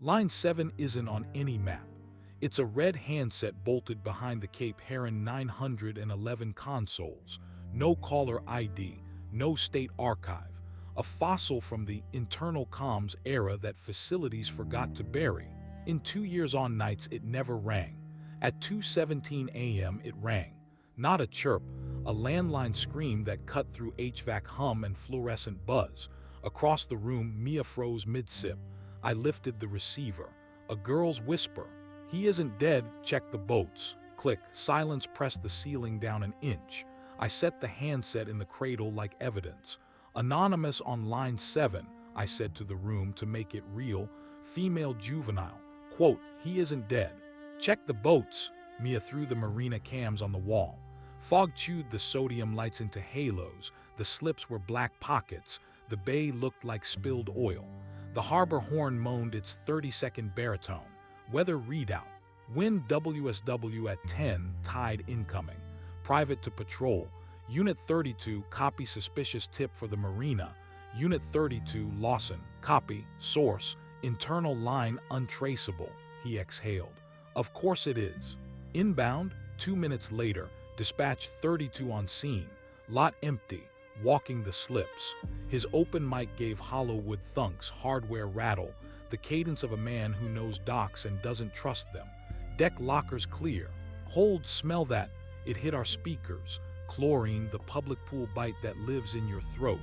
Line 7 isn't on any map. It's a red handset bolted behind the Cape Heron 911 consoles. No caller ID, no state archive. A fossil from the internal comms era that facilities forgot to bury. In 2 years on nights it never rang. At 2:17 a.m. it rang. Not a chirp, a landline scream that cut through HVAC hum and fluorescent buzz. Across the room, Mia froze mid-sip. I lifted the receiver. A girl's whisper. "He isn't dead, check the boats." Click, silence pressed the ceiling down an inch. I set the handset in the cradle like evidence. "Anonymous on line 7, I said to the room to make it real. Female juvenile. Quote, "He isn't dead. Check the boats." Mia threw the marina cams on the wall. Fog chewed the sodium lights into halos. The slips were black pockets. The bay looked like spilled oil. The harbor horn moaned its 30-second baritone. Weather readout. Wind WSW at 10, tide incoming. Private to patrol. Unit 32, copy suspicious tip for the marina. Unit 32, Lawson, copy, source, internal line untraceable. He exhaled. Of course it is. Inbound, 2 minutes later, dispatch 32 on scene. Lot empty, walking the slips. His open mic gave hollow wood thunks, hardware rattle, the cadence of a man who knows docks and doesn't trust them. Deck lockers clear. Hold, smell that. It hit our speakers. Chlorine, the public pool bite that lives in your throat.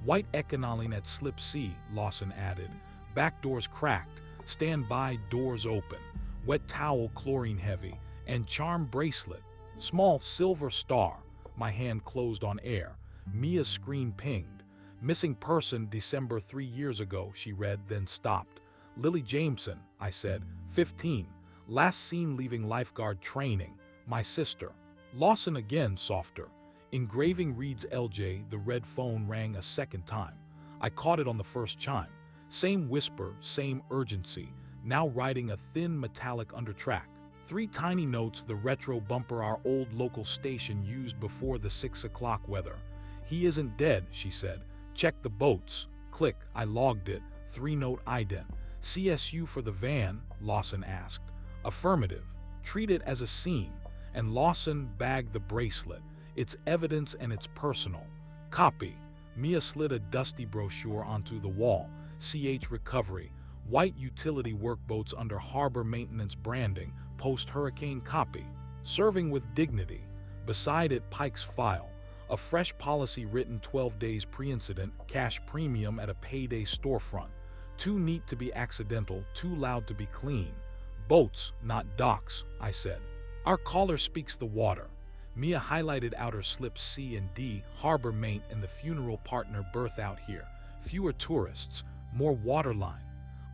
White ecanoline at slip C, Lawson added. Back doors cracked. Stand by, doors open. Wet towel, chlorine heavy. And charm bracelet. Small silver star. My hand closed on air. Mia's screen pinged. Missing person, December 3 years ago, she read, then stopped. Lily Jameson, I said, 15. Last seen leaving lifeguard training. My sister. Lawson again, softer. Engraving reads LJ. The red phone rang a second time. I caught it on the first chime. Same whisper, same urgency, now riding a thin metallic undertrack. 3 tiny notes, the retro bumper our old local station used before the 6 o'clock weather. He isn't dead, she said. Check the boats. Click, I logged it. 3-note ident. CSU for the van, Lawson asked. Affirmative. Treat it as a scene. And Lawson bagged the bracelet. It's evidence and it's personal. Copy. Mia slid a dusty brochure onto the wall. CH Recovery. White utility workboats under harbor maintenance branding. Post-hurricane copy. Serving with dignity. Beside it, Pike's file. A fresh policy written 12 days pre-incident, cash premium at a payday storefront. Too neat to be accidental, too loud to be clean. Boats, not docks, I said. Our caller speaks the water. Mia highlighted outer slips C and D, harbor mate and the funeral partner berth out here. Fewer tourists, more waterline.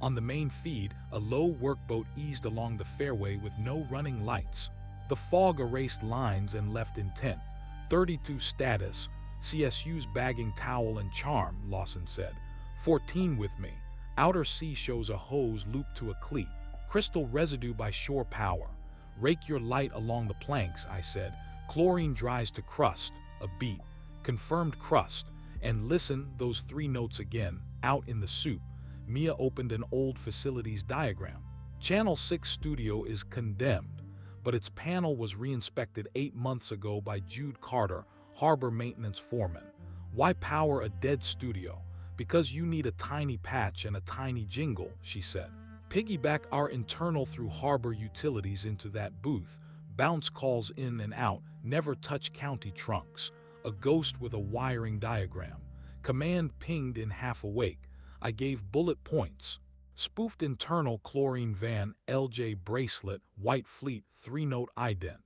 On the main feed, a low workboat eased along the fairway with no running lights. The fog erased lines and left intent. 32 status, CSU's bagging towel and charm, Lawson said. 14 with me. Outer sea shows a hose looped to a cleat. Crystal residue by shore power. Rake your light along the planks, I said. Chlorine dries to crust. A beat. Confirmed crust. And listen, those 3 notes again. Out in the soup. Mia opened an old facilities diagram. Channel 6 studio is condemned, but its panel was re-inspected 8 months ago by Jude Carter, harbor maintenance foreman. Why power a dead studio? Because you need a tiny patch and a tiny jingle, she said. Piggyback our internal through harbor utilities into that booth. Bounce calls in and out, never touch county trunks. A ghost with a wiring diagram. Command pinged in half awake. I gave bullet points. Spoofed internal chlorine van, LJ bracelet, white fleet, 3-note ident.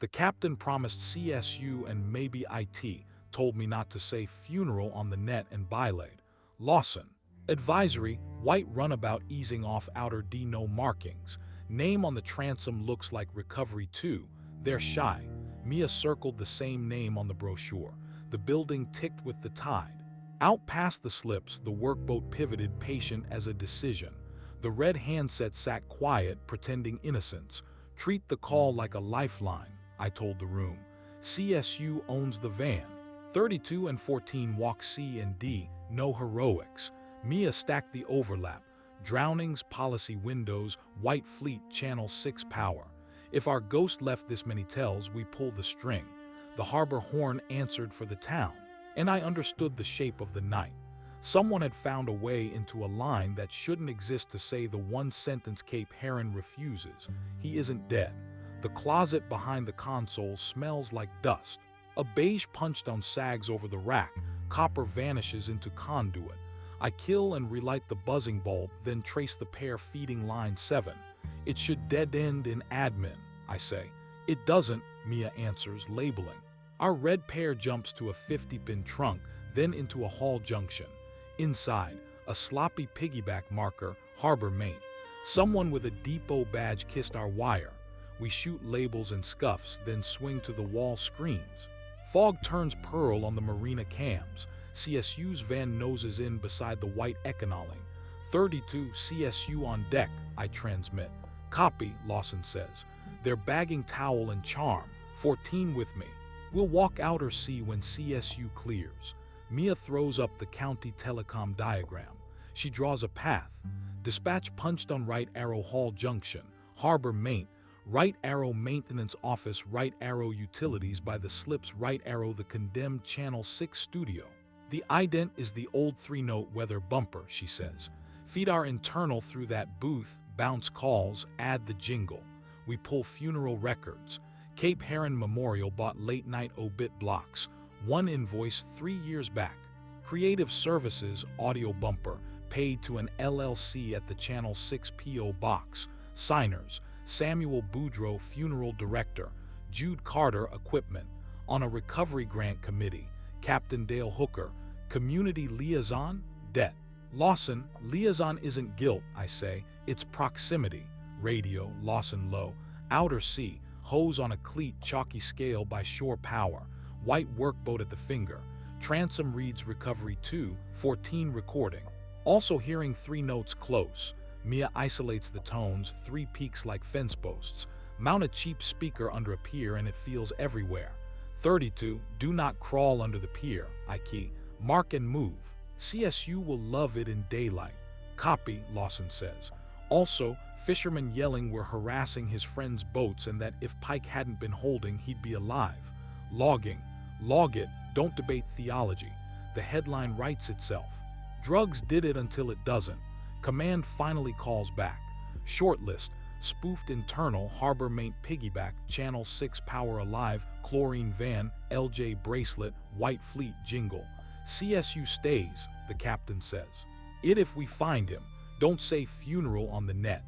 The captain promised CSU and maybe IT, told me not to say funeral on the net and bylaid. Lawson. Advisory, white runabout easing off outer D, no markings. Name on the transom looks like Recovery 2. They're shy. Mia circled the same name on the brochure. The building ticked with the tide. Out past the slips, the workboat pivoted, patient as a decision. The red handset sat quiet, pretending innocence. Treat the call like a lifeline, I told the room. CSU owns the van. 32 and 14 walk C and D, no heroics. Mia stacked the overlap. Drownings, policy windows, White Fleet, Channel 6 power. If our ghost left this many tells, we pull the string. The harbor horn answered for the town, and I understood the shape of the night. Someone had found a way into a line that shouldn't exist to say the one sentence Cape Heron refuses. He isn't dead. The closet behind the console smells like dust. A beige punchdown sags over the rack. Copper vanishes into conduit. I kill and relight the buzzing bulb, then trace the pair feeding line 7. It should dead end in admin, I say. It doesn't, Mia answers, labeling. Our red pair jumps to a 50-pin trunk, then into a hall junction. Inside, a sloppy piggyback marker, Harbor Mate. Someone with a depot badge kissed our wire. We shoot labels and scuffs, then swing to the wall screens. Fog turns pearl on the marina cams. CSU's van noses in beside the white Econoling. 32 CSU on deck, I transmit. Copy, Lawson says. They're bagging towel and charm. 14 with me. We'll walk outer sea when CSU clears. Mia throws up the county telecom diagram. She draws a path. Dispatch punched on right arrow hall junction. Harbor Mate. Right arrow maintenance office, right arrow utilities by the slips, right arrow the condemned Channel 6 studio. The ident is the old 3-note weather bumper, she says. Feed our internal through that booth, bounce calls, add the jingle. We pull funeral records. Cape Heron Memorial bought late-night obit blocks. One invoice 3 years back. Creative Services audio bumper, paid to an LLC at the Channel 6 P.O. Box. Signers, Samuel Boudreau, funeral director. Jude Carter, equipment. On a recovery grant committee. Captain Dale Hooker, community liaison, debt. Lawson, liaison isn't guilt, I say, it's proximity. Radio, Lawson low. Outer sea, hose on a cleat, chalky scale by shore power. White workboat at the finger. Transom reads recovery 2, 14 recording. Also hearing 3 notes close. Mia isolates the tones, 3 peaks like fence posts. Mount a cheap speaker under a pier and it feels everywhere. 32, do not crawl under the pier, I key. Mark and move. CSU will love it in daylight. Copy, Lawson says. Also, fishermen yelling we're harassing his friend's boats and that if Pike hadn't been holding, he'd be alive. Logging. Log it, don't debate theology. The headline writes itself. Drugs did it until it doesn't. Command finally calls back. Shortlist. Spoofed internal, Harbor Mate piggyback, Channel 6 power alive, chlorine van, LJ bracelet, White Fleet jingle. CSU stays, the captain says. It if we find him. Don't say funeral on the net.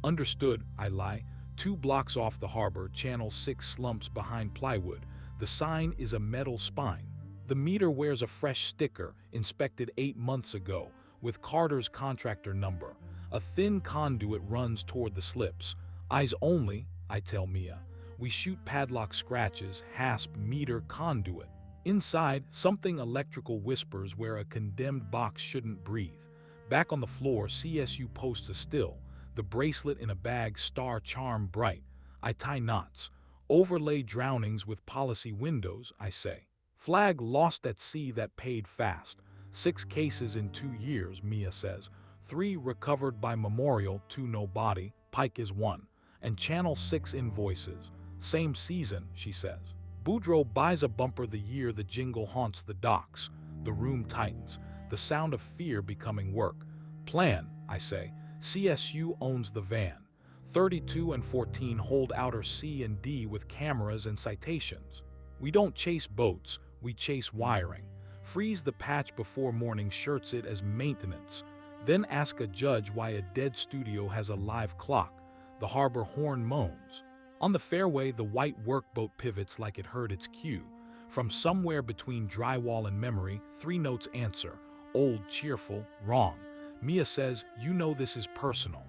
Understood, I lie. 2 blocks off the harbor, Channel 6 slumps behind plywood. The sign is a metal spine. The meter wears a fresh sticker, inspected 8 months ago, with Carter's contractor number. A thin conduit runs toward the slips. Eyes only, I tell Mia. We shoot padlock scratches, hasp, meter, conduit. Inside, something electrical whispers where a condemned box shouldn't breathe. Back on the floor, CSU posts a still. The bracelet in a bag, star charm bright. I tie knots. Overlay drownings with policy windows, I say. Flag lost at sea that paid fast. 6 cases in 2 years, Mia says. 3 recovered by Memorial, 2 no body, Pike is 1. And Channel 6 invoices. Same season, she says. Boudreau buys a bumper the year the jingle haunts the docks. The room tightens, the sound of fear becoming work. Plan, I say. CSU owns the van. 32 and 14 hold outer C and D with cameras and citations. We don't chase boats, we chase wiring. Freeze the patch before morning, shirts it as maintenance. Then ask a judge why a dead studio has a live clock. The harbor horn moans. On the fairway, the white workboat pivots like it heard its cue. From somewhere between drywall and memory, 3 notes answer. Old, cheerful, wrong. Mia says, you know this is personal.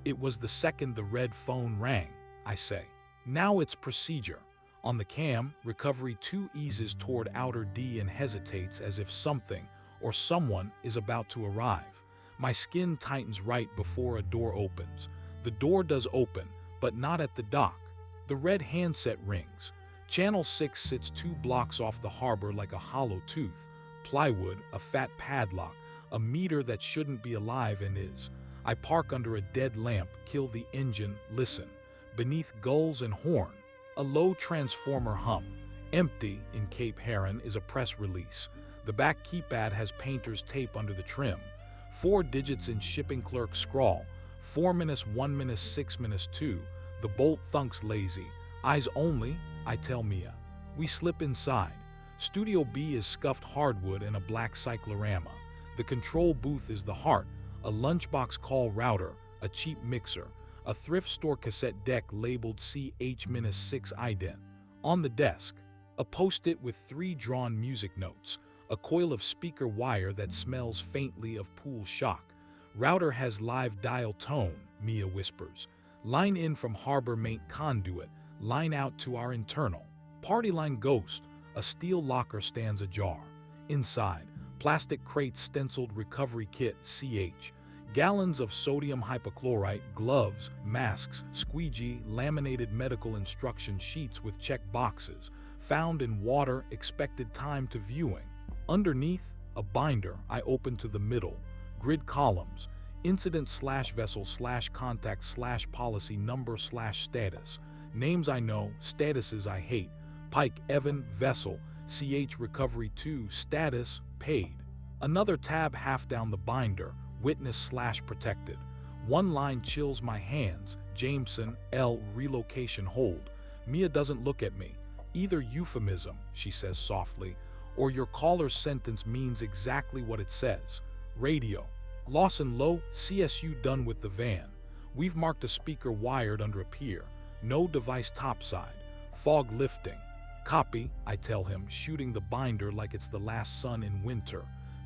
It was the second the red phone rang, I say. Now it's procedure. On the cam, recovery 2 eases toward outer D and hesitates as if something or someone is about to arrive. My skin tightens right before a door opens. The door does open, but not at the dock. The red handset rings. Channel 6 sits 2 blocks off the harbor like a hollow tooth. Plywood, a fat padlock, a meter that shouldn't be alive and is. I park under a dead lamp, kill the engine, listen. Beneath gulls and horn, a low transformer hum. Empty in Cape Heron is a press release. The back keypad has painter's tape under the trim. 4 digits in shipping clerk scrawl. 4-1-6-2. The bolt thunks lazy. Eyes only, I tell Mia. We slip inside. Studio B is scuffed hardwood and a black cyclorama. The control booth is the heart, a lunchbox call router, a cheap mixer, a thrift store cassette deck labeled CH-6 ident. On the desk, a post-it with 3 drawn music notes, a coil of speaker wire that smells faintly of pool shock. Router has live dial tone, Mia whispers. Line in from harbor main conduit, line out to our internal. Party line ghost, a steel locker stands ajar. Inside, plastic crates stenciled recovery kit CH. Gallons of sodium hypochlorite, gloves, masks, squeegee, laminated medical instruction sheets with check boxes. Found in water, expected time to viewing. Underneath, a binder I open to the middle. Grid columns, incident/vessel/contact/policy number/status. Names I know, statuses I hate. Pike, Evan, vessel, CH recovery 2, status, paid. Another tab half down the binder, witness/protected. One line chills my hands, Jameson, L, relocation hold. Mia doesn't look at me. Either euphemism, she says softly, or your caller's sentence means exactly what it says. Radio. Lawson low, CSU done with the van. We've marked a speaker wired under a pier. No device topside. Fog lifting. Copy, I tell him, shooting the binder like it's the last sun in winter.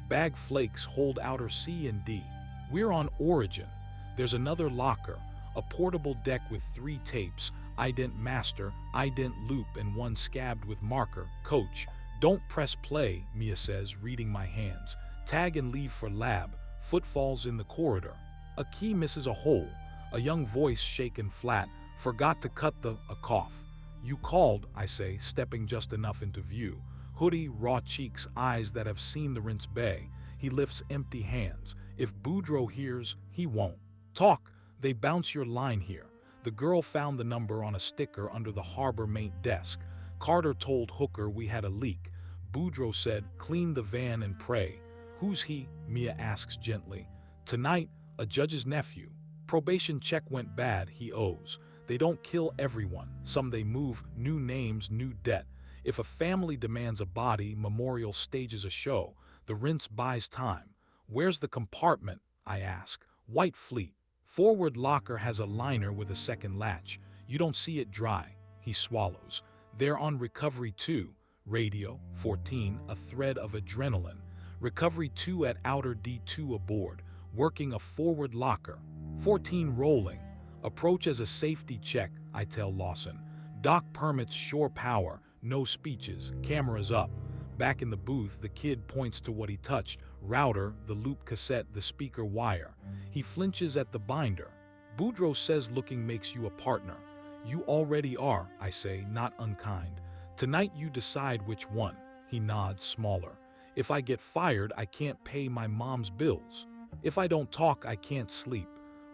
Bag flakes hold outer C and D. We're on origin. There's another locker, a portable deck with 3 tapes, ident master, ident loop, and one scabbed with marker. Coach, don't press play, Mia says, reading my hands. Tag and leave for lab. Footfalls in the corridor. A key misses a hole. A young voice shaken flat. Forgot to cut a cough. You called, I say, stepping just enough into view. Hoodie, raw cheeks, eyes that have seen the rinse bay. He lifts empty hands. If Boudreaux hears, he won't. Talk, they bounce your line here. The girl found the number on a sticker under the harbor mate desk. Carter told Hooker we had a leak. Boudreaux said, clean the van and pray. Who's he? Mia asks gently. Tonight, a judge's nephew. Probation check went bad, he owes. They don't kill everyone. Some they move, new names, new debt. If a family demands a body, memorial stages a show. The rinse buys time. Where's the compartment? I ask. White Fleet. Forward locker has a liner with a second latch. You don't see it dry. He swallows. They're on recovery 2. Radio, 14, a thread of adrenaline. Recovery 2 at outer D2 aboard, working a forward locker. 14 rolling. Approach as a safety check, I tell Lawson. Dock permits shore power, no speeches, cameras up. Back in the booth, the kid points to what he touched. Router, the loop cassette, the speaker wire. He flinches at the binder. Boudreaux says looking makes you a partner. You already are, I say, not unkind. Tonight you decide which one. He nods, smaller. If I get fired, I can't pay my mom's bills. If I don't talk, I can't sleep.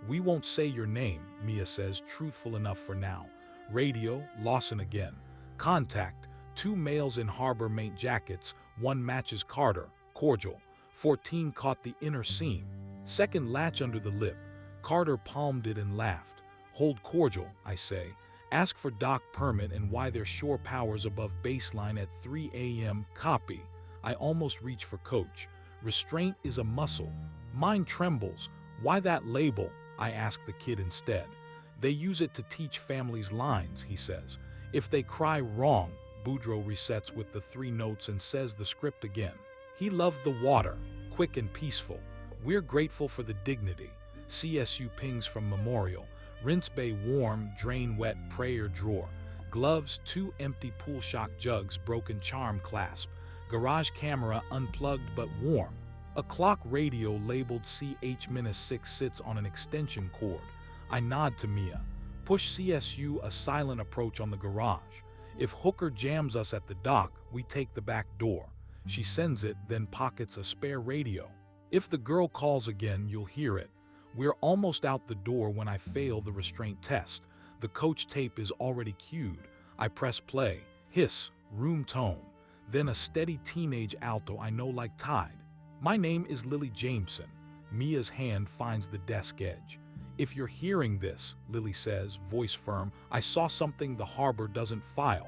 We won't say your name, Mia says, truthful enough for now. Radio, Lawson again. Contact, 2 males in harbor mate jackets, one matches Carter, cordial. 14 caught the inner seam. Second latch under the lip. Carter palmed it and laughed. Hold cordial, I say. Ask for dock permit and why their shore powers above baseline at 3 a.m. Copy. I almost reach for coach. Restraint is a muscle. Mine trembles. Why that label? I ask the kid instead. They use it to teach families lines, he says. If they cry wrong, Boudreaux resets with the 3 notes and says the script again. He loved the water, quick and peaceful. We're grateful for the dignity. CSU pings from Memorial. Rinse bay warm, drain wet, prayer drawer. Gloves, 2 empty pool shock jugs, broken charm clasp. Garage camera unplugged but warm. A clock radio labeled CH-6 sits on an extension cord. I nod to Mia. Push CSU a silent approach on the garage. If Hooker jams us at the dock, we take the back door. She sends it, then pockets a spare radio. If the girl calls again, you'll hear it. We're almost out the door when I fail the restraint test. The coach tape is already cued. I press play. Hiss, room tone. Then a steady teenage alto I know like Tide. My name is Lily Jameson. Mia's hand finds the desk edge. If you're hearing this, Lily says, voice firm, I saw something the harbor doesn't file.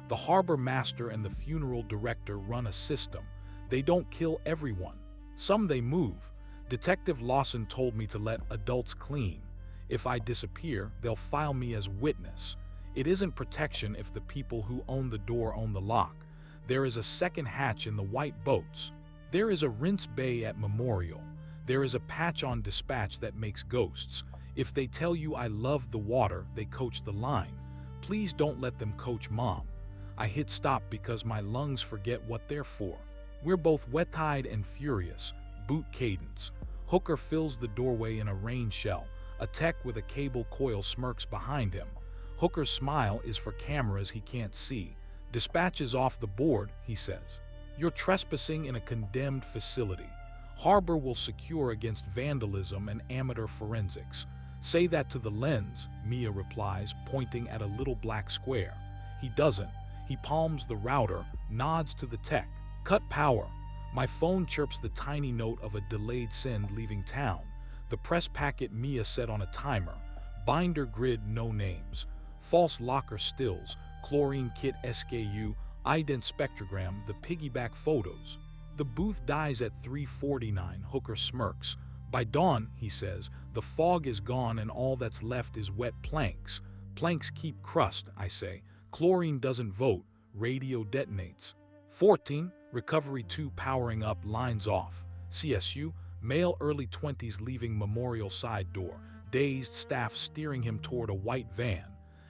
The harbor master and the funeral director run a system. They don't kill everyone. Some they move. Detective Lawson told me to let adults clean. If I disappear, they'll file me as witness. It isn't protection if the people who own the door own the lock. There is a second hatch in the white boats. There is a rinse bay at Memorial. There is a patch on Dispatch that makes ghosts. If they tell you I love the water, they coach the line. Please don't let them coach Mom. I hit stop because my lungs forget what they're for. We're both wet-eyed and furious. Boot cadence. Hooker fills the doorway in a rain shell. A tech with a cable coil smirks behind him. Hooker's smile is for cameras he can't see. Dispatch is off the board, he says. You're trespassing in a condemned facility. Harbor will secure against vandalism and amateur forensics. Say that to the lens, Mia replies, pointing at a little black square. He doesn't. He palms the router, nods to the tech. Cut power. My phone chirps the tiny note of a delayed send leaving town. The press packet Mia set on a timer. Binder grid, no names. False locker stills. Chlorine kit SKU. Ident spectrogram, the piggyback photos. The booth dies at 3:49, Hooker smirks. By dawn, he says, the fog is gone and all that's left is wet planks. Planks keep crust, I say. Chlorine doesn't vote. Radio detonates. 14, Recovery 2 powering up, lines off. CSU, male early 20s leaving Memorial side door. Dazed staff steering him toward a white van.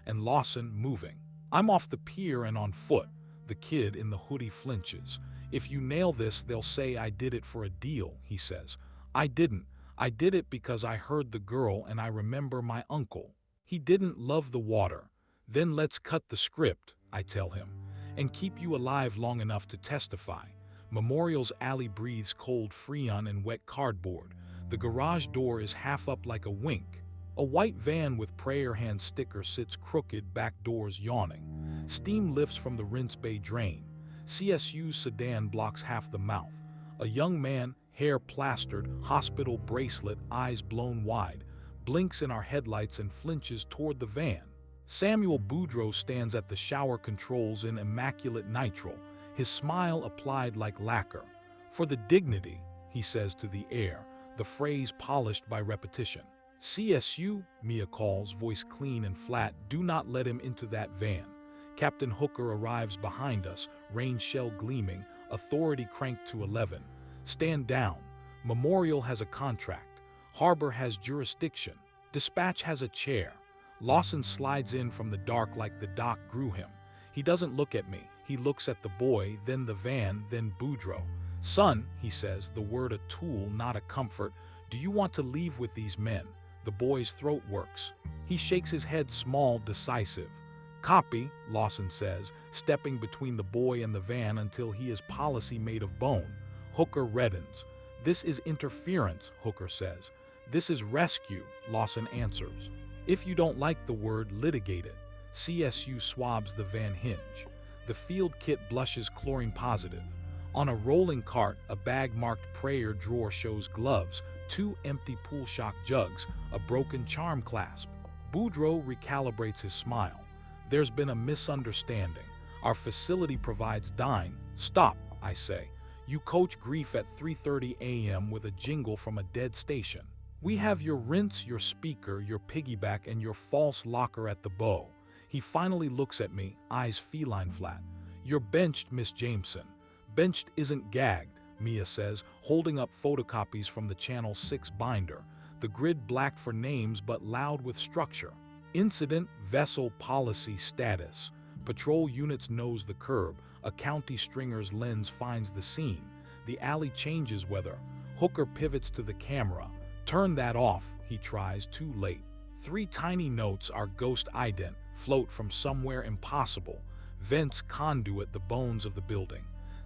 And Lawson moving. I'm off the pier and on foot. The kid in the hoodie flinches. If you nail this, they'll say I did it for a deal, he says. I didn't. I did it because I heard the girl and I remember my uncle. He didn't love the water. Then let's cut the script, I tell him, and keep you alive long enough to testify. Memorial's alley breathes cold freon and wet cardboard. The garage door is half up like a wink. A white van with prayer hand sticker sits crooked, back doors yawning. Steam lifts from the rinse bay drain. CSU's sedan blocks half the mouth. A young man, hair plastered, hospital bracelet, eyes blown wide, blinks in our headlights and flinches toward the van. Samuel Boudreau stands at the shower controls in immaculate nitrile, his smile applied like lacquer. For the dignity, he says to the air, the phrase polished by repetition. CSU, Mia calls, voice clean and flat, do not let him into that van. Captain Hooker arrives behind us, rain shell gleaming, authority cranked to 11. Stand down. Memorial has a contract. Harbor has jurisdiction. Dispatch has a chair. Lawson slides in from the dark like the dock grew him. He doesn't look at me. He looks at the boy, then the van, then Boudreau. Son, he says, the word a tool, not a comfort. Do you want to leave with these men? The boy's throat works. He shakes his head small, decisive. Copy, Lawson says, stepping between the boy and the van until he is policy made of bone. Hooker reddens. This is interference, Hooker says. This is rescue, Lawson answers. If you don't like the word, litigate it. CSU swabs the van hinge. The field kit blushes chlorine positive. On a rolling cart, a bag marked prayer drawer shows gloves, 2 empty pool shock jugs, a broken charm clasp. Boudreau recalibrates his smile. There's been a misunderstanding. Our facility provides dine. Stop, I say. You coach grief at 3:30 a.m. with a jingle from a dead station. We have your rinse, your speaker, your piggyback, and your false locker at the bow. He finally looks at me, eyes feline flat. You're benched, Miss Jameson. Benched isn't gagged, Mia says, holding up photocopies from the Channel 6 binder. The grid black for names but loud with structure. Incident, vessel, policy, status. Patrol units nose the curb. A county stringer's lens finds the scene. The alley changes weather. Hooker pivots to the camera. Turn that off, he tries, too late. 3 tiny notes, our ghost ident, float from somewhere impossible. Vents conduit the bones of the building.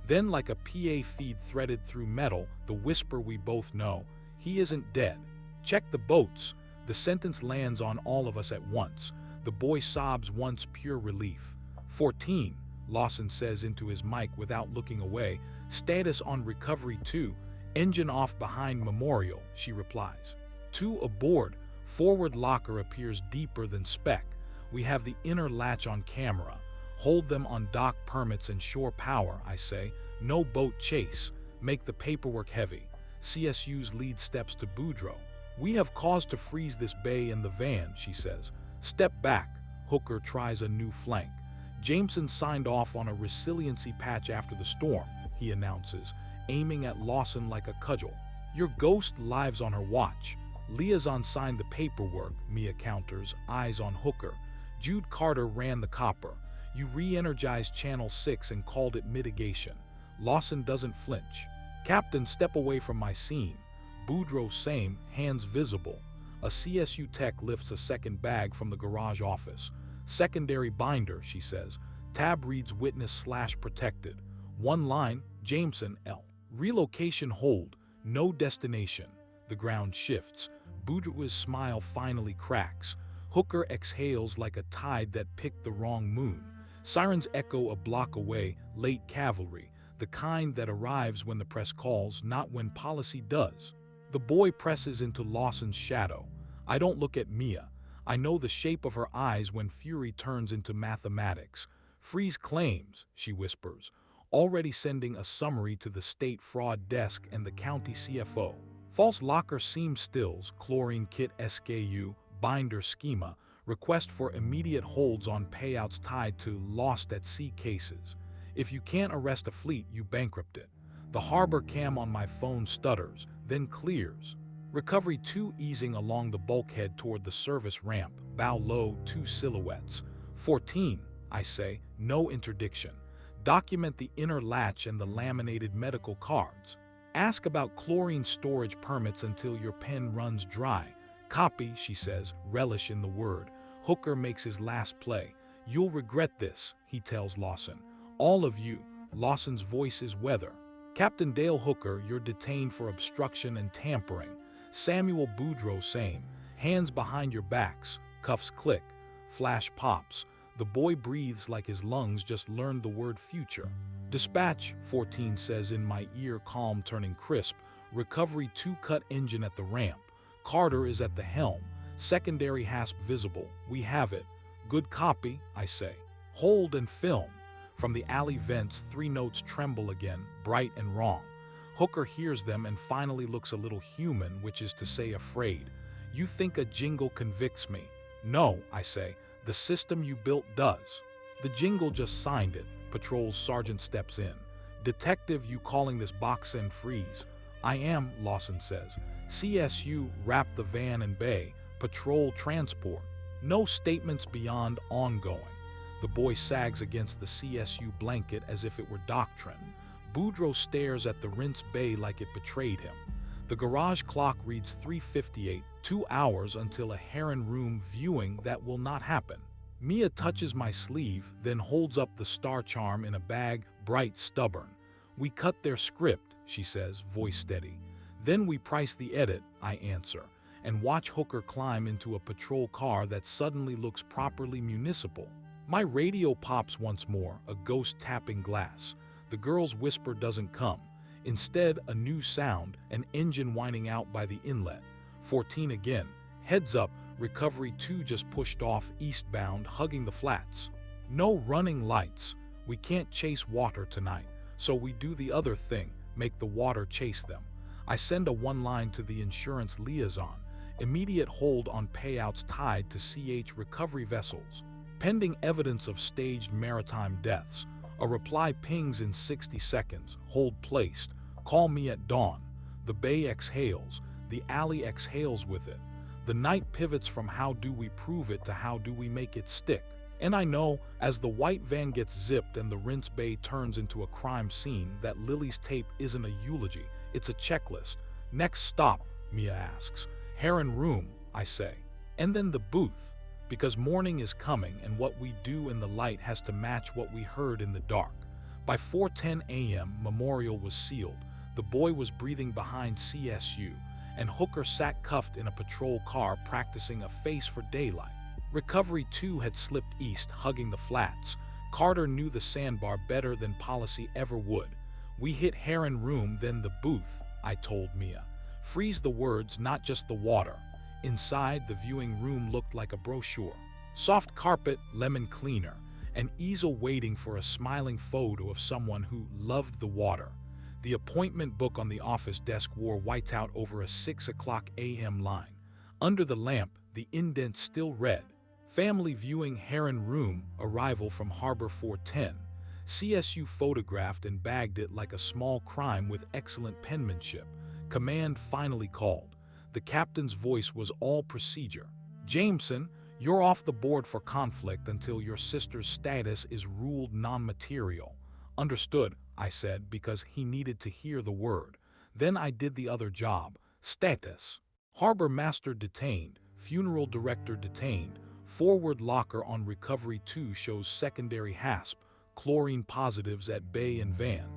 Then, like a PA feed threaded through metal, the whisper we both know, he isn't dead, Check the boats. The sentence lands on all of us at once. The boy sobs once, pure relief. 14, Lawson says into his mic without looking away. Status on Recovery 2. Engine off behind Memorial, she replies. 2 aboard. Forward locker appears deeper than spec. We have the inner latch on camera. Hold them on dock permits and shore power, I say. No boat chase. Make the paperwork heavy. CSU's lead steps to Boudreaux. We have cause to freeze this bay in the van, she says. Step back. Hooker tries a new flank. Jameson signed off on a resiliency patch after the storm, he announces, aiming at Lawson like a cudgel. Your ghost lives on her watch. Liaison signed the paperwork, Mia counters, eyes on Hooker. Jude Carter ran the copper. You re-energized Channel 6 and called it mitigation. Lawson doesn't flinch. Captain, step away from my scene. Boudreaux same, hands visible. A CSU tech lifts a second bag from the garage office. Secondary binder, she says. Tab reads witness/protected. One line, Jameson, L. Relocation hold, no destination. The ground shifts. Boudreaux's smile finally cracks. Hooker exhales like a tide that picked the wrong moon. Sirens echo a block away, late cavalry, the kind that arrives when the press calls, not when policy does. The boy presses into Lawson's shadow. I don't look at Mia. I know the shape of her eyes when fury turns into mathematics. Freeze claims, she whispers, already sending a summary to the state fraud desk and the county CFO. False locker seam stills, chlorine kit SKU, binder schema, request for immediate holds on payouts tied to lost at sea cases. If you can't arrest a fleet, you bankrupt it. The harbor cam on my phone stutters, then clears. Recovery 2 easing along the bulkhead toward the service ramp, bow low, 2 silhouettes. 14, I say, no interdiction. Document the inner latch and the laminated medical cards. Ask about chlorine storage permits until your pen runs dry. Copy, she says, relish in the word. Hooker makes his last play. You'll regret this, he tells Lawson. All of you. Lawson's voice is weather. Captain Dale Hooker, you're detained for obstruction and tampering. Samuel Boudreaux same. Hands behind your backs. Cuffs click. Flash pops. The boy breathes like his lungs just learned the word future. Dispatch, 14 says in my ear, calm turning crisp. Recovery 2 cut engine at the ramp. Carter is at the helm. Secondary hasp visible. We have it. Good copy, I say. Hold and film. From the alley vents, 3 notes tremble again, bright and wrong. Hooker hears them and finally looks a little human, which is to say afraid. You think a jingle convicts me? No, I say. The system you built does. The jingle just signed it. Patrol's sergeant steps in. Detective, you calling this box and freeze? I am, Lawson says. CSU, wrap the van and bay. Patrol transport. No statements beyond ongoing. The boy sags against the CSU blanket as if it were doctrine. Boudreaux stares at the rinse bay like it betrayed him. The garage clock reads 3:58, 2 hours until a Heron Room viewing that will not happen. Mia touches my sleeve, then holds up the star charm in a bag, bright, stubborn. We cut their script, she says, voice steady. Then we price the edit, I answer, and watch Hooker climb into a patrol car that suddenly looks properly municipal. My radio pops once more, a ghost tapping glass. The girl's whisper doesn't come. Instead, a new sound, an engine whining out by the inlet. 14 again. Heads up, Recovery 2 just pushed off eastbound, hugging the flats. No running lights. We can't chase water tonight, so we do the other thing, make the water chase them. I send a one-line to the insurance liaison. Immediate hold on payouts tied to CH recovery vessels. Pending evidence of staged maritime deaths. A reply pings in 60 seconds. Hold placed. Call me at dawn. The bay exhales. The alley exhales with it. The night pivots from how do we prove it to how do we make it stick. And I know, as the white van gets zipped and the rinse bay turns into a crime scene, that Lily's tape isn't a eulogy, it's a checklist. Next stop, Mia asks. Heron Room, I say. And then the booth. Because morning is coming and what we do in the light has to match what we heard in the dark. By 4:10 a.m., Memorial was sealed. The boy was breathing behind CSU, and Hooker sat cuffed in a patrol car practicing a face for daylight. Recovery 2 had slipped east, hugging the flats. Carter knew the sandbar better than policy ever would. We hit Heron Room, then the booth, I told Mia. Freeze the words, not just the water. Inside, the viewing room looked like a brochure. Soft carpet, lemon cleaner, an easel waiting for a smiling photo of someone who loved the water. The appointment book on the office desk wore whiteout over a 6 o'clock a.m. line. Under the lamp, the indent still read, Family viewing Heron Room, arrival from Harbor 410. CSU photographed and bagged it like a small crime with excellent penmanship. Command finally called. The captain's voice was all procedure. Jameson, you're off the board for conflict until your sister's status is ruled non-material. Understood, I said, because he needed to hear the word. Then I did the other job. Status. Harbor master detained. Funeral director detained. Forward locker on Recovery 2 shows secondary HASP. Chlorine positives at bay and van.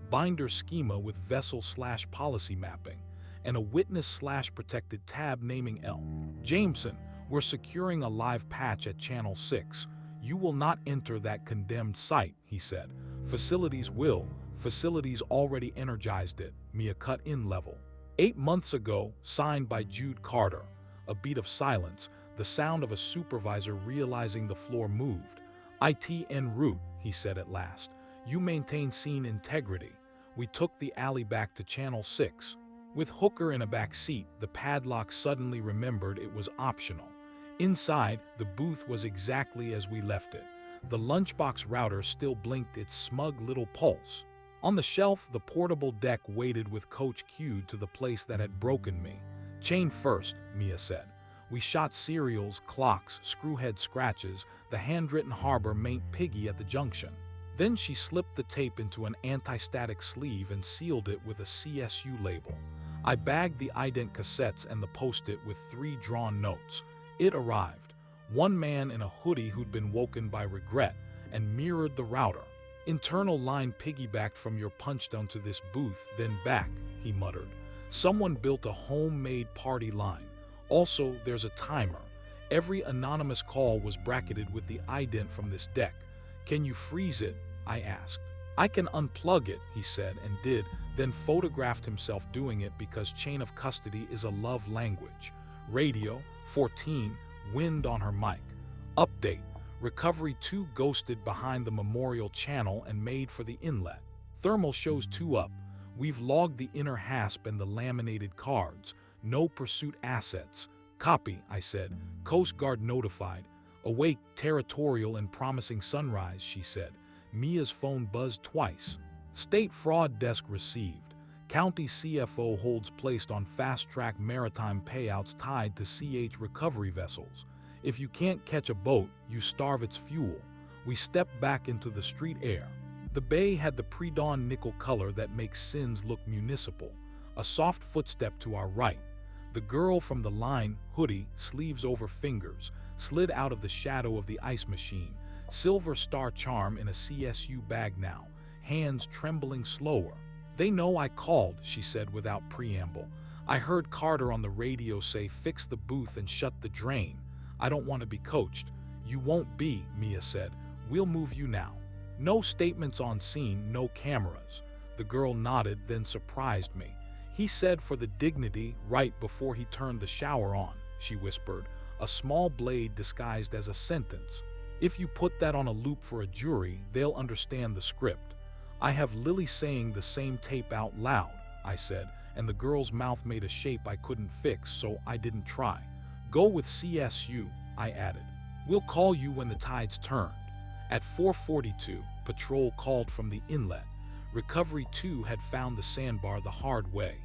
Binder schema with vessel/policy mapping. And a witness/protected tab naming L. Jameson, we're securing a live patch at Channel 6. You will not enter that condemned site, he said. Facilities will. Facilities already energized it. Mia cut in level. 8 months ago, signed by Jude Carter. A beat of silence, the sound of a supervisor realizing the floor moved. IT en route, he said at last. You maintain scene integrity. We took the alley back to Channel 6. With Hooker in a back seat, the padlock suddenly remembered it was optional. Inside, the booth was exactly as we left it. The lunchbox router still blinked its smug little pulse. On the shelf, the portable deck waited with Coach cued to the place that had broken me. Chain first, Mia said. We shot serials, clocks, screwhead scratches, the handwritten Harbor Maint Piggy at the junction. Then she slipped the tape into an anti-static sleeve and sealed it with a CSU label. I bagged the ident cassettes and the post-it with 3 drawn notes. It arrived. One man in a hoodie who'd been woken by regret and mirrored the router. Internal line piggybacked from your punchdown to this booth, then back, he muttered. Someone built a homemade party line. Also, there's a timer. Every anonymous call was bracketed with the ident from this deck. Can you freeze it? I asked. I can unplug it, he said, and did, then photographed himself doing it because chain of custody is a love language. Radio, 14, wind on her mic. Update, Recovery 2 ghosted behind the memorial channel and made for the inlet. Thermal shows 2 up. We've logged the inner hasp and the laminated cards. No pursuit assets. Copy, I said. Coast Guard notified. Awake, territorial and promising sunrise, she said. Mia's phone buzzed twice. State Fraud Desk received. County CFO holds placed on fast-track maritime payouts tied to CH recovery vessels. If you can't catch a boat, you starve its fuel. We stepped back into the street air. The bay had the pre-dawn nickel color that makes sins look municipal. A soft footstep to our right. The girl from the line, hoodie, sleeves over fingers, slid out of the shadow of the ice machine. Silver star charm in a CSU bag now, hands trembling slower. They know I called, she said without preamble. I heard Carter on the radio say fix the booth and shut the drain. I don't want to be coached. You won't be, Mia said. We'll move you now. No statements on scene, no cameras. The girl nodded, then surprised me. He said for the dignity right before he turned the shower on, she whispered, a small blade disguised as a sentence. If you put that on a loop for a jury, they'll understand the script. I have Lily saying the same tape out loud, I said, and the girl's mouth made a shape I couldn't fix, so I didn't try. Go with CSU, I added. We'll call you when the tide's turned. At 4:42, patrol called from the inlet. Recovery 2 had found the sandbar the hard way.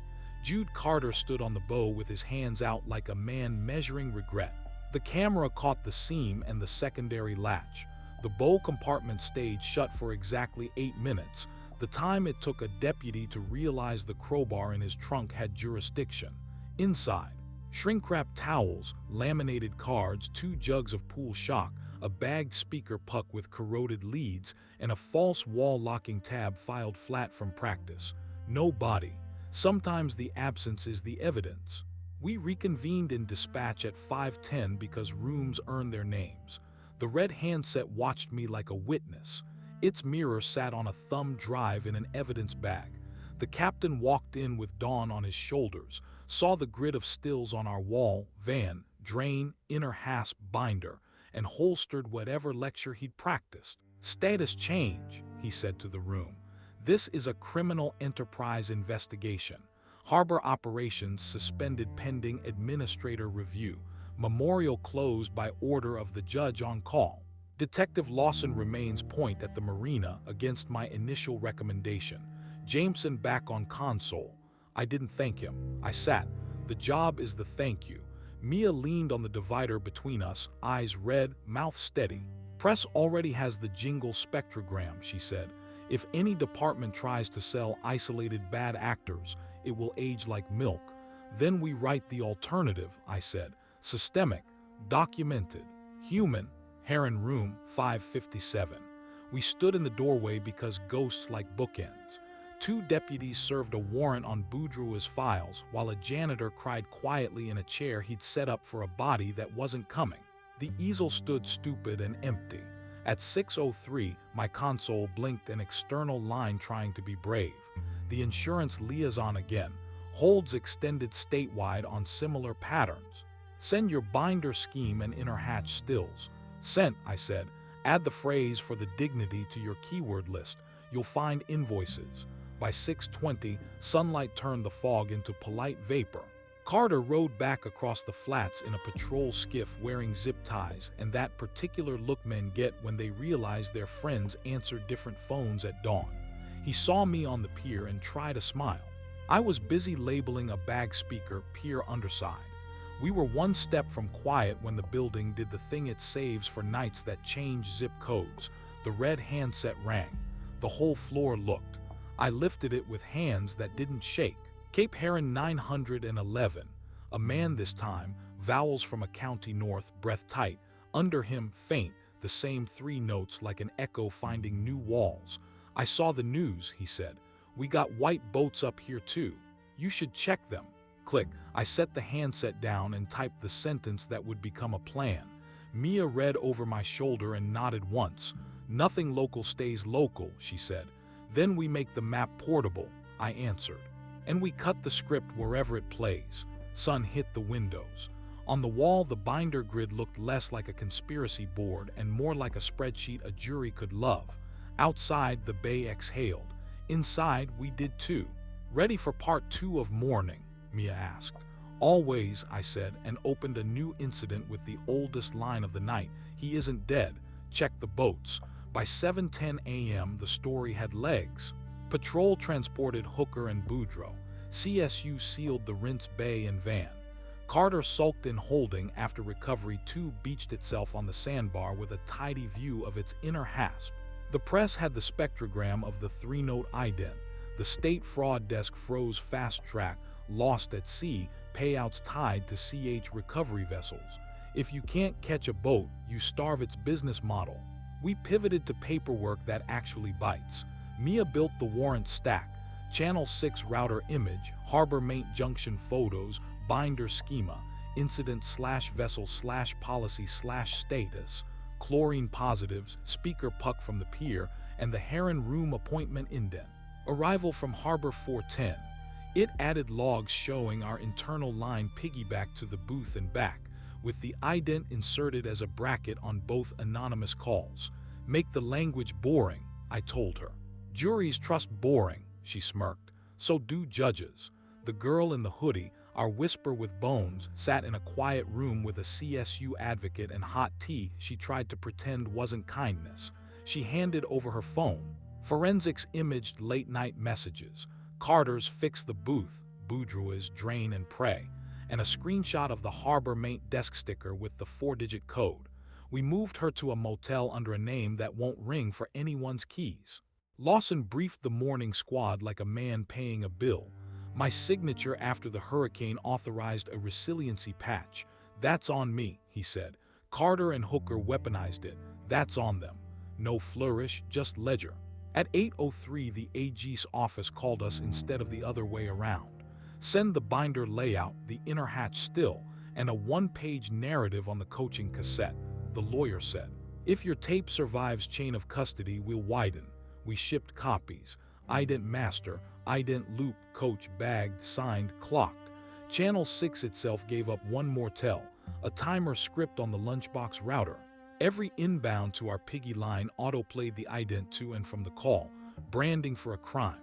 Jude Carter stood on the bow with his hands out like a man measuring regret. The camera caught the seam and the secondary latch. The bow compartment stayed shut for exactly 8 minutes, the time it took a deputy to realize the crowbar in his trunk had jurisdiction. Inside, shrink-wrapped towels, laminated cards, 2 jugs of pool shock, a bagged speaker puck with corroded leads, and a false wall-locking tab filed flat from practice. No body. Sometimes the absence is the evidence. We reconvened in dispatch at 5:10 because rooms earn their names. The red handset watched me like a witness. Its mirror sat on a thumb drive in an evidence bag. The captain walked in with Dawn on his shoulders, saw the grid of stills on our wall, van, drain, inner hasp, binder, and holstered whatever lecture he'd practiced. "Status change," he said to the room. "This is a criminal enterprise investigation. Harbor operations suspended pending administrator review. Memorial closed by order of the judge on call. Detective Lawson remains point at the marina against my initial recommendation. Jameson back on console." I didn't thank him. I sat. The job is the thank you. Mia leaned on the divider between us, eyes red, mouth steady. "Press already has the jingle spectrogram," she said. "If any department tries to sell isolated bad actors, it will age like milk. Then we write the alternative," I said. "Systemic, documented, human." Heron room, 557. We stood in the doorway because ghosts like bookends. 2 deputies served a warrant on Boudreau's files while a janitor cried quietly in a chair he'd set up for a body that wasn't coming. The easel stood stupid and empty. At 6:03, my console blinked an external line trying to be brave. The insurance liaison again. Holds extended statewide on similar patterns. "Send your binder scheme and inner hatch stills." "Sent," I said. "Add the phrase for the dignity to your keyword list. You'll find invoices." By 6:20, sunlight turned the fog into polite vapor. Carter rowed back across the flats in a patrol skiff wearing zip ties and that particular look men get when they realize their friends answered different phones at dawn. He saw me on the pier and tried a smile. I was busy labeling a bag speaker pier underside. We were one step from quiet when the building did the thing it saves for nights that change zip codes. The red handset rang. The whole floor looked. I lifted it with hands that didn't shake. "Cape Heron 911. A man this time, vowels from a county north, breath tight. Under him, faint, the same 3 notes like an echo finding new walls." "I saw the news," he said. "We got white boats up here too. You should check them." Click. I set the handset down and typed the sentence that would become a plan. Mia read over my shoulder and nodded once. "Nothing local stays local," she said. "Then we make the map portable," I answered. "And we cut the script wherever it plays." Sun hit the windows. On the wall, the binder grid looked less like a conspiracy board and more like a spreadsheet a jury could love. Outside, the bay exhaled. Inside, we did too. "Ready for part 2 of mourning?" Mia asked. "Always," I said, and opened a new incident with the oldest line of the night. "He isn't dead. Check the boats." By 7:10 a.m., the story had legs. Patrol transported Hooker and Boudreau. CSU sealed the Rince Bay and van. Carter sulked in holding after Recovery 2 beached itself on the sandbar with a tidy view of its inner hasp. The press had the spectrogram of the 3-note ident. The state fraud desk froze fast track, lost at sea, payouts tied to CH recovery vessels. If you can't catch a boat, you starve its business model. We pivoted to paperwork that actually bites. Mia built the warrant stack. Channel 6 router image, harbor main junction photos, binder schema, incident/vessel/policy/status, chlorine positives, speaker puck from the pier, and the Heron room appointment indent. Arrival from Harbor 410. It added logs showing our internal line piggyback to the booth and back, with the ident inserted as a bracket on both anonymous calls. "Make the language boring," I told her. "Juries trust boring," she smirked. "So do judges." The girl in the hoodie, our whisper with bones, sat in a quiet room with a CSU advocate and hot tea she tried to pretend wasn't kindness. She handed over her phone. Forensics imaged late-night messages. Carter's "Fix the Booth," Boudreau's "Drain and Pray," and a screenshot of the harbor mate desk sticker with the 4-digit code. We moved her to a motel under a name that won't ring for anyone's keys. Lawson briefed the morning squad like a man paying a bill. My signature after the hurricane authorized a resiliency patch. "That's on me," he said. Carter and Hooker weaponized it. "That's on them." No flourish, just ledger. At 8:03, the AG's office called us instead of the other way around. Send the binder layout, the inner hatch still, and a one-page narrative on the coaching cassette, the lawyer said. If your tape survives chain of custody, we'll widen. We shipped copies. Ident master, ident loop, coach, bagged, signed, clocked. Channel 6 itself gave up one more tell, a timer script on the lunchbox router. Every inbound to our piggy line autoplayed the ident to and from the call, branding for a crime.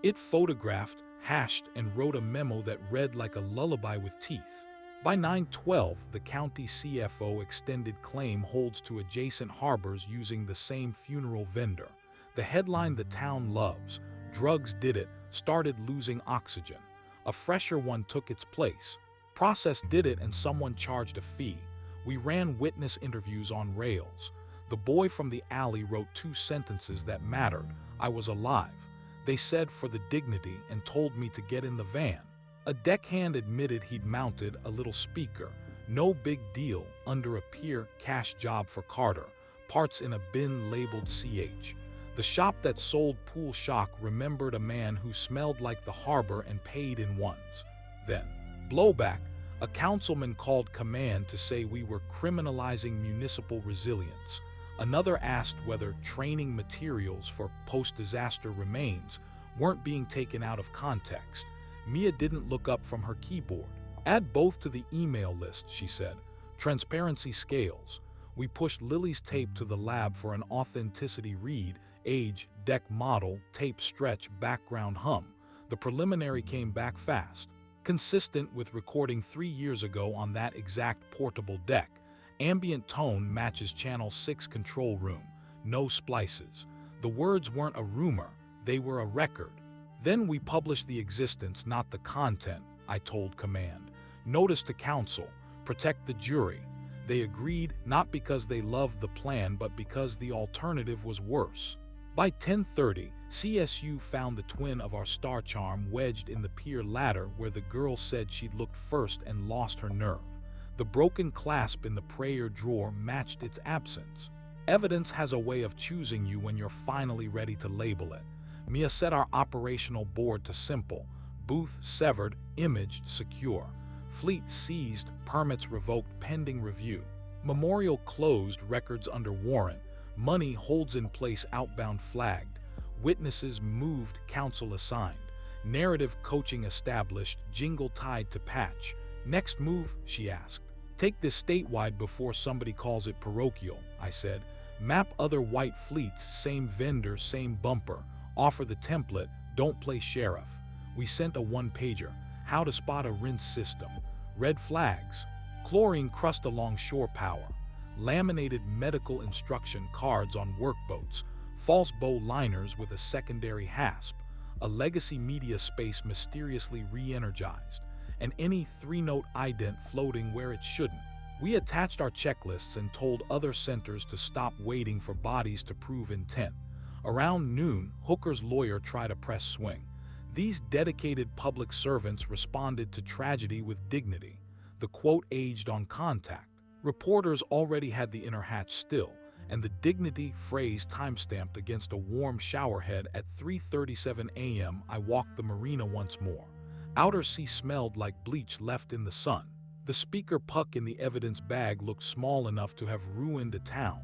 It photographed, hashed, and wrote a memo that read like a lullaby with teeth. By 9/12, the county CFO extended claim holds to adjacent harbors using the same funeral vendor. The headline the town loves, drugs did it, started losing oxygen. A fresher one took its place. Process did it and someone charged a fee. We ran witness interviews on rails. The boy from the alley wrote 2 sentences that mattered. I was alive. They said for the dignity and told me to get in the van. A deckhand admitted he'd mounted a little speaker. No big deal, under a pier, cash job for Carter. Parts in a bin labeled CH. The shop that sold pool shock remembered a man who smelled like the harbor and paid in ones. Then, blowback, a councilman called command to say we were criminalizing municipal resilience. Another asked whether training materials for post-disaster remains weren't being taken out of context. Mia didn't look up from her keyboard. Add both to the email list, she said. Transparency scales. We pushed Lily's tape to the lab for an authenticity read, age, deck model, tape stretch, background hum. The preliminary came back fast. Consistent with recording 3 years ago on that exact portable deck. Ambient tone matches Channel 6 control room. No splices. The words weren't a rumor, they were a record. Then we published the existence, not the content, I told command. Notice to council, protect the jury. They agreed, not because they loved the plan, but because the alternative was worse. By 10:30, CSU found the twin of our star charm wedged in the pier ladder where the girl said she'd looked first and lost her nerve. The broken clasp in the prayer drawer matched its absence. Evidence has a way of choosing you when you're finally ready to label it. Mia set our operational board to simple. Booth severed, imaged, secure. Fleet seized, permits revoked pending review. Memorial closed, records under warrant. Money holds in place, outbound flagged. Witnesses moved, counsel assigned. Narrative coaching established, jingle tied to patch. Next move, she asked. Take this statewide before somebody calls it parochial, I said. Map other white fleets, same vendor, same bumper. Offer the template, don't play sheriff. We sent a one-pager. How to spot a rinse system. Red flags. Chlorine crust along shore power. Laminated medical instruction cards on workboats. False bow liners with a secondary hasp. A legacy media space mysteriously re-energized. And any 3-note ident floating where it shouldn't. We attached our checklists and told other centers to stop waiting for bodies to prove intent. Around noon, Hooker's lawyer tried a press swing. These dedicated public servants responded to tragedy with dignity. The quote aged on contact. Reporters already had the inner hatch still, and the dignity phrase timestamped against a warm showerhead at 3:37 a.m. I walked the marina once more. Outer sea smelled like bleach left in the sun. The speaker puck in the evidence bag looked small enough to have ruined a town.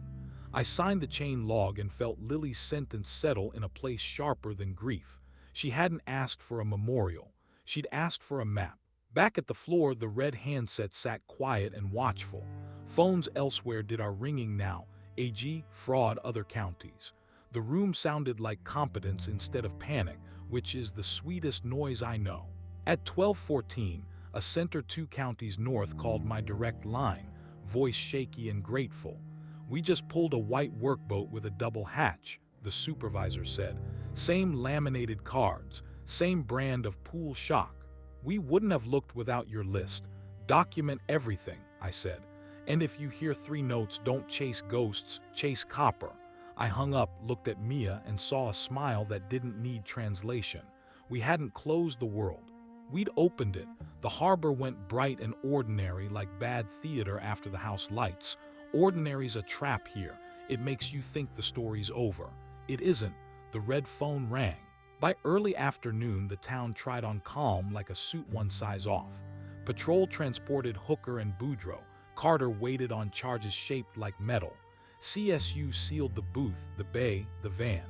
I signed the chain log and felt Lily's sentence settle in a place sharper than grief. She hadn't asked for a memorial. She'd asked for a map. Back at the floor, the red handset sat quiet and watchful. Phones elsewhere did our ringing now. AG, fraud, other counties. The room sounded like competence instead of panic, which is the sweetest noise I know. At 12:14, a center 2 counties north called my direct line, voice shaky and grateful. We just pulled a white workboat with a double hatch, the supervisor said. Same laminated cards, same brand of pool shock. We wouldn't have looked without your list. Document everything, I said. And if you hear 3 notes, don't chase ghosts, chase copper. I hung up, looked at Mia, and saw a smile that didn't need translation. We hadn't closed the world. We'd opened it. The harbor went bright and ordinary like bad theater after the house lights. Ordinary's a trap here. It makes you think the story's over. It isn't. The red phone rang. By early afternoon, the town tried on calm like a suit one size off. Patrol transported Hooker and Boudreaux. Carter waited on charges shaped like metal. CSU sealed the booth, the bay, the van.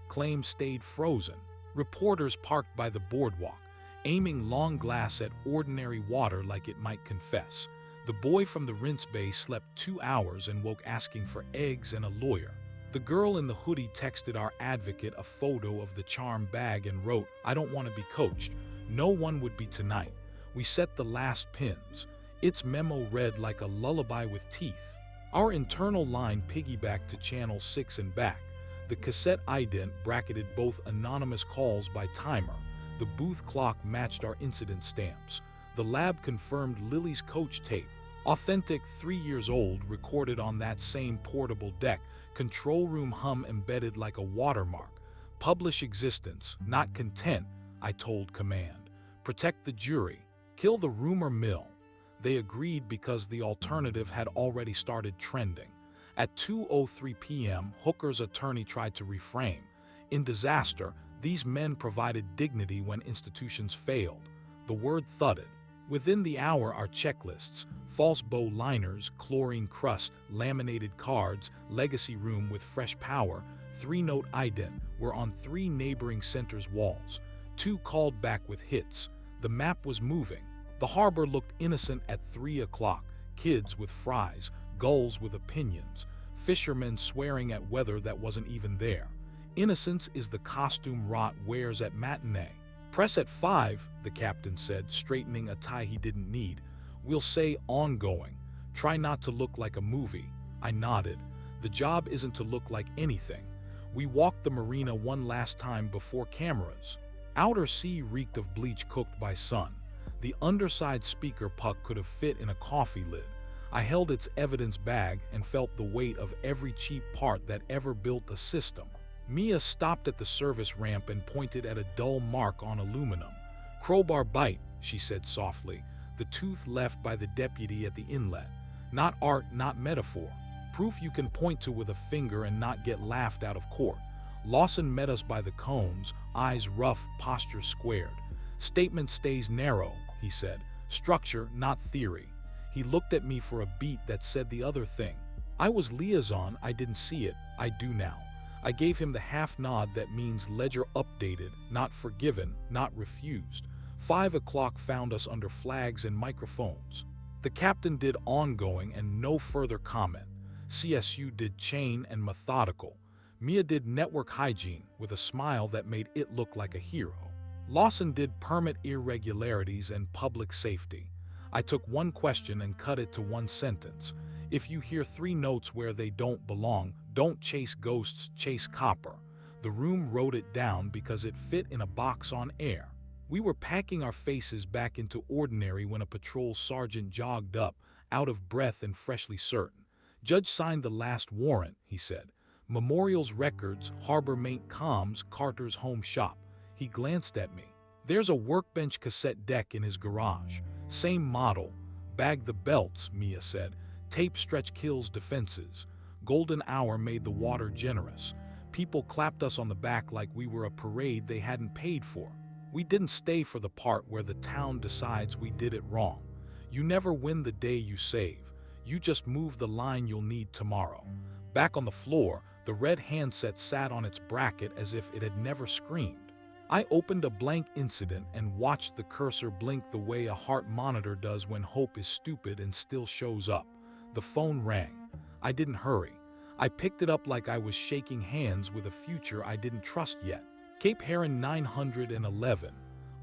Claims stayed frozen. Reporters parked by the boardwalk, aiming long glass at ordinary water like it might confess. The boy from the rinse bay slept 2 hours and woke asking for eggs and a lawyer. The girl in the hoodie texted our advocate a photo of the charm bag and wrote, "I don't want to be coached. No one would be tonight. We set the last pins." Its memo read like a lullaby with teeth. Our internal line piggybacked to Channel 6 and back. The cassette ident bracketed both anonymous calls by timer. The booth clock matched our incident stamps. The lab confirmed Lily's coach tape. Authentic, 3 years old, recorded on that same portable deck. Control room hum embedded like a watermark. Publish existence, not content, I told command. Protect the jury. Kill the rumor mill. They agreed because the alternative had already started trending. At 2:03 p.m., Hooker's attorney tried to reframe. In disaster, these men provided dignity when institutions failed. The word thudded. Within the hour, our checklists, false bow liners, chlorine crust, laminated cards, legacy room with fresh power, 3-note ident, were on 3 neighboring centers' walls. 2 called back with hits. The map was moving. The harbor looked innocent at 3 o'clock. Kids with fries, gulls with opinions, fishermen swearing at weather that wasn't even there. Innocence is the costume rot wears at matinee. Press at 5, the captain said, straightening a tie he didn't need. We'll say ongoing. Try not to look like a movie. I nodded. The job isn't to look like anything. We walked the marina one last time before cameras. Outer sea reeked of bleach cooked by sun. The underside speaker puck could have fit in a coffee lid. I held its evidence bag and felt the weight of every cheap part that ever built a system. Mia stopped at the service ramp and pointed at a dull mark on aluminum. "Crowbar bite," she said softly, the tooth left by the deputy at the inlet. Not art, not metaphor. Proof you can point to with a finger and not get laughed out of court. Lawson met us by the cones, eyes rough, posture squared. "Statement stays narrow," he said. "Structure, not theory." He looked at me for a beat that said the other thing. I was liaison, I didn't see it, I do now. I gave him the half nod that means ledger updated, not forgiven, not refused. 5 o'clock found us under flags and microphones. The captain did ongoing and no further comment. CSU did chain and methodical. Mia did network hygiene with a smile that made it look like a hero. Lawson did permit irregularities and public safety. I took one question and cut it to one sentence. If you hear 3 notes where they don't belong, don't chase ghosts, chase copper. The room wrote it down because it fit in a box on air. We were packing our faces back into ordinary when a patrol sergeant jogged up, out of breath and freshly certain. "Judge signed the last warrant," he said. "Memorials, records, harbor mate comms, Carter's home shop." He glanced at me. "There's a workbench cassette deck in his garage. Same model. Bag the belts," Mia said. "Tape stretch kills defenses." Golden hour made the water generous. People clapped us on the back like we were a parade they hadn't paid for. We didn't stay for the part where the town decides we did it wrong. You never win the day you save. You just move the line you'll need tomorrow. Back on the floor, the red handset sat on its bracket as if it had never screamed. I opened a blank incident and watched the cursor blink the way a heart monitor does when hope is stupid and still shows up. The phone rang. I didn't hurry. I picked it up like I was shaking hands with a future I didn't trust yet. Cape Heron 911.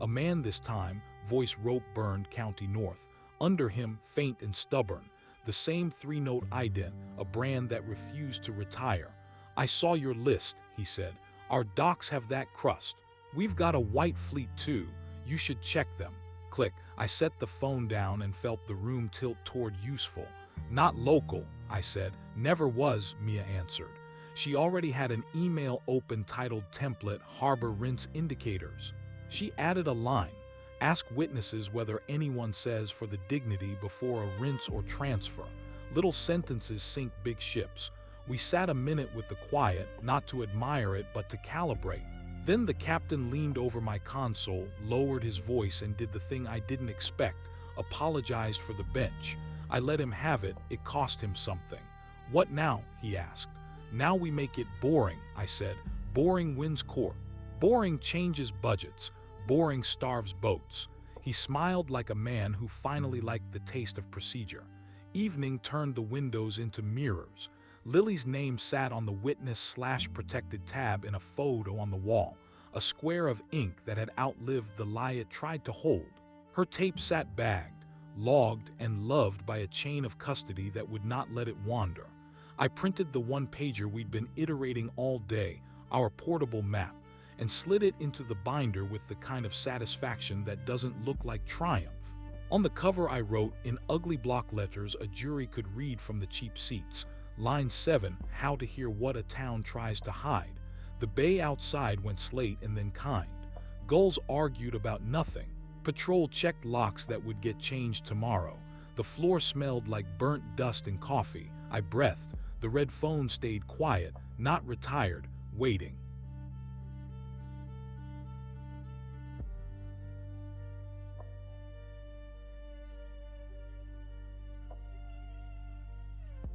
A man this time, voice rope burned County North. Under him, faint and stubborn. The same 3-note ident, a brand that refused to retire. "I saw your list," he said. "Our docks have that crust. We've got a white fleet too. You should check them." Click. I set the phone down and felt the room tilt toward useful. "Not local," I said. "Never was," Mia answered. She already had an email open titled Template Harbor Rinse Indicators. She added a line. "Ask witnesses whether anyone says for the dignity before a rinse or transfer." Little sentences sink big ships. We sat a minute with the quiet, not to admire it but to calibrate. Then the captain leaned over my console, lowered his voice, and did the thing I didn't expect: apologized for the bench. I let him have it. It cost him something. "What now?" he asked. "Now we make it boring," I said. "Boring wins court. Boring changes budgets. Boring starves boats." He smiled like a man who finally liked the taste of procedure. Evening turned the windows into mirrors. Lily's name sat on the witness/protected tab in a photo on the wall, a square of ink that had outlived the lie it tried to hold. Her tape sat bagged, logged, and loved by a chain of custody that would not let it wander. I printed the one-pager we'd been iterating all day, our portable map, and slid it into the binder with the kind of satisfaction that doesn't look like triumph. On the cover I wrote, in ugly block letters a jury could read from the cheap seats, Line 7, "How to hear what a town tries to hide." The bay outside went slate and then kind. Gulls argued about nothing. Patrol checked locks that would get changed tomorrow. The floor smelled like burnt dust and coffee. I breathed. The red phone stayed quiet, not retired, waiting.